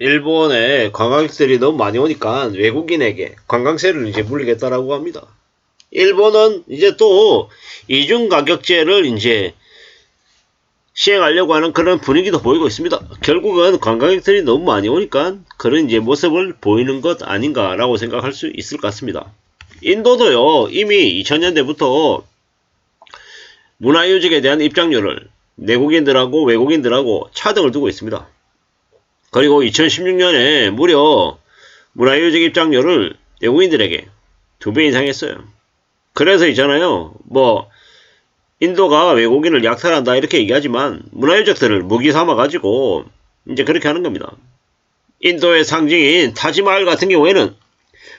일본에 관광객들이 너무 많이 오니까 외국인에게 관광세를 이제 물리겠다라고 합니다. 일본은 이제 또 이중가격제를 이제 시행하려고 하는 그런 분위기도 보이고 있습니다. 결국은 관광객들이 너무 많이 오니까 그런 이제 모습을 보이는 것 아닌가라고 생각할 수 있을 것 같습니다. 인도도요, 이미 2000년대부터 문화유적에 대한 입장료를 내국인들하고 외국인들하고 차등을 두고 있습니다. 그리고 2016년에 무려 문화유적 입장료를 외국인들에게 2배 이상 했어요. 그래서 있잖아요, 인도가 외국인을 약탈한다 이렇게 얘기하지만 문화유적들을 무기 삼아가지고 이제 그렇게 하는 겁니다. 인도의 상징인 타지마할 같은 경우에는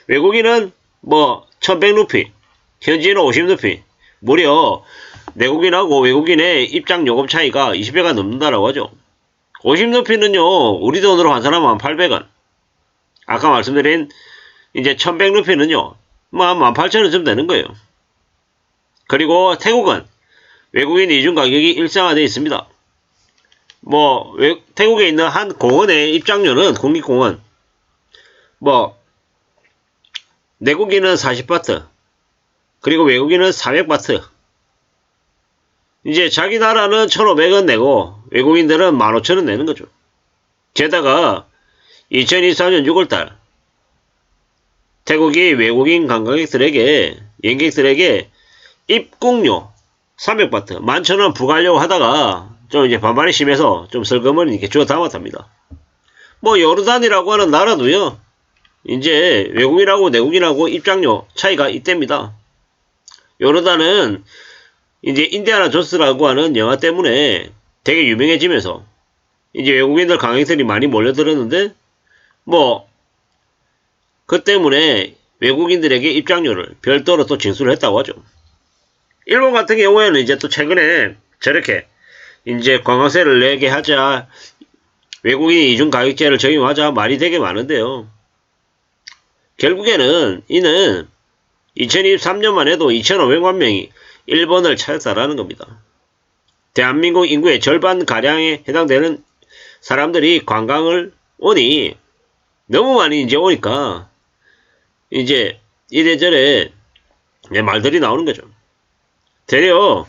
외국인은 1100루피, 현지인은 50루피, 무려 내국인하고 외국인의 입장 요금 차이가 20배가 넘는다라고 하죠. 50루피는요, 우리 돈으로 환산하면 800원. 아까 말씀드린 이제 1100루피는요, 18,000원쯤 되는 거예요. 그리고 태국은 외국인 이중 가격이 일상화되어 있습니다. 태국에 있는 한 공원의 입장료는 국립공원, 내국인은 40바트, 그리고 외국인은 400바트. 이제 자기 나라는 1,500원 내고 외국인들은 15,000원 내는 거죠. 게다가 2024년 6월달 태국이 외국인 관광객들에게, 여행객들에게 입국료 300바트, 11,000원 부과하려고 하다가 좀 이제 반발이 심해서 좀 슬그머니 이렇게 주워 담았답니다. 요르단이라고 하는 나라도요, 이제 외국인하고 내국인하고 입장료 차이가 있답니다. 요르단은 이제 인디아나 존스라고 하는 영화 때문에 되게 유명해지면서 이제 외국인들 관광객들이 많이 몰려들었는데 그 때문에 외국인들에게 입장료를 별도로 또 징수를 했다고 하죠. 일본 같은 경우에는 이제 또 최근에 저렇게 이제 관광세를 내게 하자, 외국인 이중가격제를 적용하자 말이 되게 많은데요. 결국에는 이는 2023년만 해도 2,500만 명이 일본을 찾았다라는 겁니다. 대한민국 인구의 절반가량에 해당되는 사람들이 관광을 오니 너무 많이 이제 오니까 이제 이래저래 말들이 나오는 거죠. 되려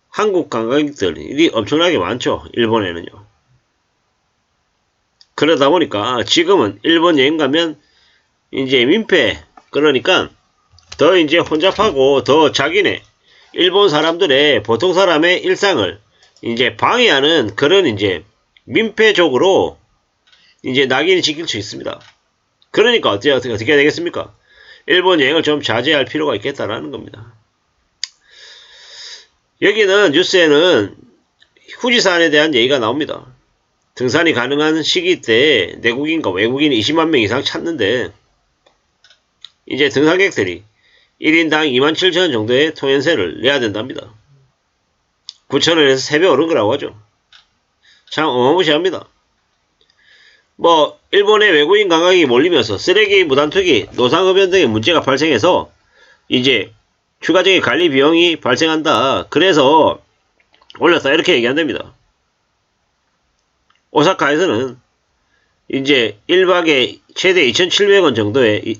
한국 관광객들이 엄청나게 많죠. 일본에는요. 그러다 보니까 지금은 일본 여행 가면 이제 민폐, 그러니까 더 이제 혼잡하고 더 자기네 일본 사람들의, 보통 사람의 일상을 이제 방해하는 그런 이제 민폐적으로 이제 낙인이 찍힐 수 있습니다. 그러니까 어떻게 되겠습니까? 일본 여행을 좀 자제할 필요가 있겠다라는 겁니다. 여기는 뉴스에는 후지산에 대한 얘기가 나옵니다. 등산이 가능한 시기 때 내국인과 외국인 20만 명 이상 찾는데 이제 등산객들이 1인당 27,000원 정도의 통행세를 내야 된답니다. 9,000원에서 3배 오른 거라고 하죠. 참 어마무시합니다. 일본의 외국인 관광객이 몰리면서 쓰레기 무단투기, 노상흡연 등의 문제가 발생해서 이제 추가적인 관리 비용이 발생한다. 그래서 올렸다. 이렇게 얘기한답니다. 오사카에서는 이제 1박에 최대 2,700원 정도의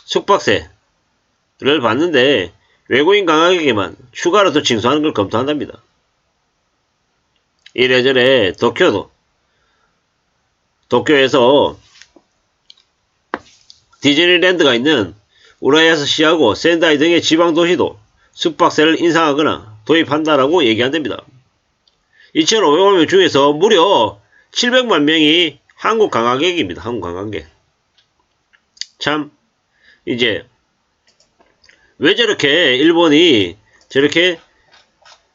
숙박세를 받는데 외국인 관광객에게만 추가로 더 징수하는 걸 검토한답니다. 이래저래 도쿄에서 디즈니랜드가 있는 우라야스시하고 센다이 등의 지방도시도 숙박세를 인상하거나 도입한다라고 얘기한답니다. 2,500만 명 중에서 무려 700만 명이 한국 관광객입니다. 한국 관광객. 참 이제 왜 저렇게 일본이 저렇게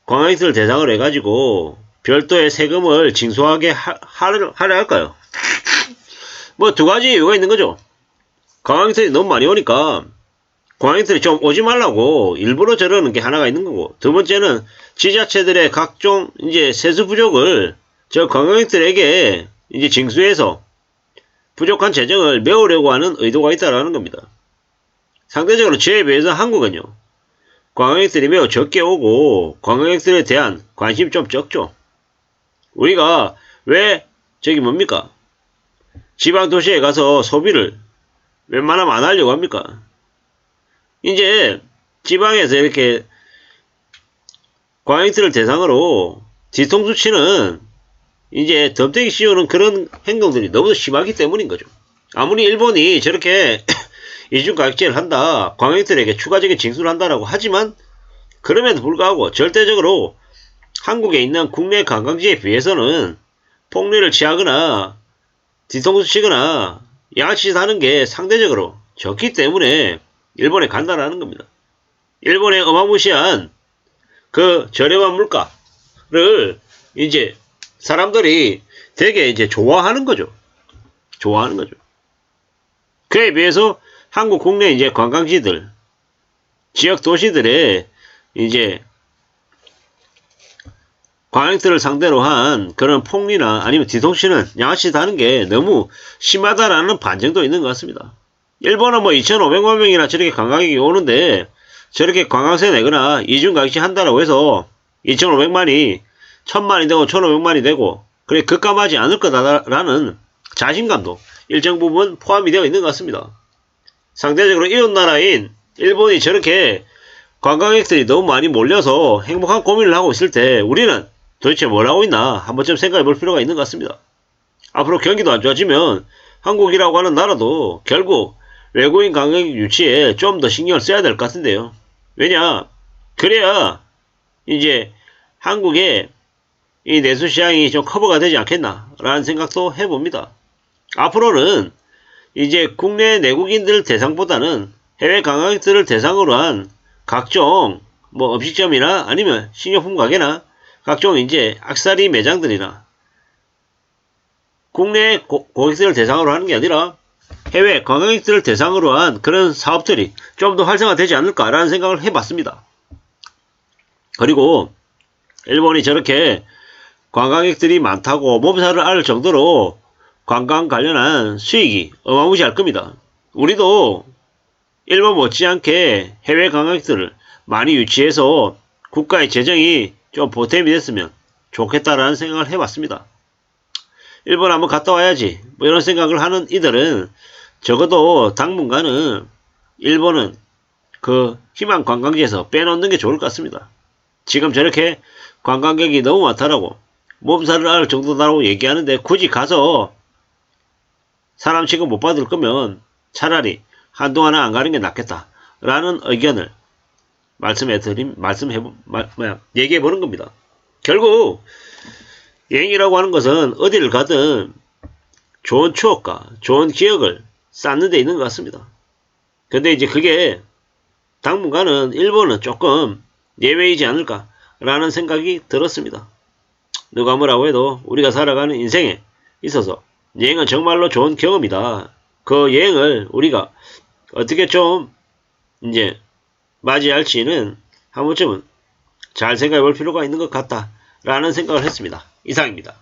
관광객들을 대상으로 해가지고 별도의 세금을 징수하게 하려 할까요? 2가지 이유가 있는 거죠. 관광객들이 너무 많이 오니까 관광객들이 좀 오지 말라고 일부러 저러는 게 하나가 있는 거고, 두 번째는 지자체들의 각종 이제 세수 부족을 저 관광객들에게 이제 징수해서 부족한 재정을 메우려고 하는 의도가 있다라는 겁니다. 상대적으로 저에 비해서 한국은요, 관광객들이 매우 적게 오고 관광객들에 대한 관심이 좀 적죠. 우리가 왜 지방 도시에 가서 소비를 웬만하면 안 하려고 합니까? 이제 지방에서 이렇게 광역들을 대상으로 뒤통수 치는 이제 덤태기 씌우는 그런 행동들이 너무 심하기 때문인 거죠. 아무리 일본이 저렇게 이중가격제를 한다, 광역들에게 추가적인 징수를 한다라고 하지만 그럼에도 불구하고 절대적으로 한국에 있는 국내 관광지에 비해서는 폭리를 취하거나 뒤통수 치거나 양아치짓 하는 게 상대적으로 적기 때문에 일본에 간다라는 겁니다. 일본의 어마무시한 그 저렴한 물가를 이제 사람들이 되게 이제 좋아하는 거죠. 좋아하는 거죠. 그에 비해서 한국 국내 이제 관광지들, 지역 도시들의 이제 광역들을 상대로 한 그런 폭리나 아니면 뒤통수치는 양아치 다는 게 너무 심하다라는 반증도 있는 것 같습니다. 일본은 뭐 2,500만 명이나 저렇게 관광객이 오는데 저렇게 관광세 내거나 이중가격제 한다라고 해서 2,500만이 1,000만이 되고 1,500만이 되고 그래 급감하지 않을 거다라는 자신감도 일정 부분 포함이 되어 있는 것 같습니다. 상대적으로 이웃나라인 일본이 저렇게 관광객들이 너무 많이 몰려서 행복한 고민을 하고 있을 때 우리는 도대체 뭘 하고 있나 한 번쯤 생각해 볼 필요가 있는 것 같습니다. 앞으로 경기도 안 좋아지면 한국이라고 하는 나라도 결국 외국인 관광객 유치에 좀 더 신경을 써야 될 것 같은데요. 왜냐? 그래야 이제 한국의 이 내수시장이 좀 커버가 되지 않겠나 라는 생각도 해봅니다. 앞으로는 이제 국내 내국인들 대상보다는 해외 관광객들을 대상으로 한 각종 뭐 음식점이나 아니면 식료품 가게나 각종 이제 악사리 매장들이나 국내 고객들을 대상으로 하는 게 아니라 해외 관광객들을 대상으로 한 그런 사업들이 좀 더 활성화되지 않을까라는 생각을 해봤습니다. 그리고 일본이 저렇게 관광객들이 많다고 몸살을 앓을 정도로 관광 관련한 수익이 어마무시할 겁니다. 우리도 일본 못지않게 해외 관광객들을 많이 유치해서 국가의 재정이 좀 보탬이 됐으면 좋겠다라는 생각을 해봤습니다. 일본 한번 갔다 와야지 뭐 이런 생각을 하는 이들은 적어도 당분간은 일본은 그 희망 관광지에서 빼놓는 게 좋을 것 같습니다. 지금 저렇게 관광객이 너무 많다라고 몸살을 앓을 정도다라고 얘기하는데 굳이 가서 사람 취급 못 받을 거면 차라리 한동안은 안 가는 게 낫겠다 라는 의견을 얘기해 보는 겁니다. 결국 여행이라고 하는 것은 어디를 가든 좋은 추억과 좋은 기억을 쌓는 데 있는 것 같습니다. 근데 이제 그게 당분간은 일본은 조금 예외이지 않을까 라는 생각이 들었습니다. 누가 뭐라고 해도 우리가 살아가는 인생에 있어서 여행은 정말로 좋은 경험이다. 그 여행을 우리가 어떻게 좀 이제 맞이할지는 한 번쯤은 잘 생각해 볼 필요가 있는 것 같다 라는 생각을 했습니다. 이상입니다.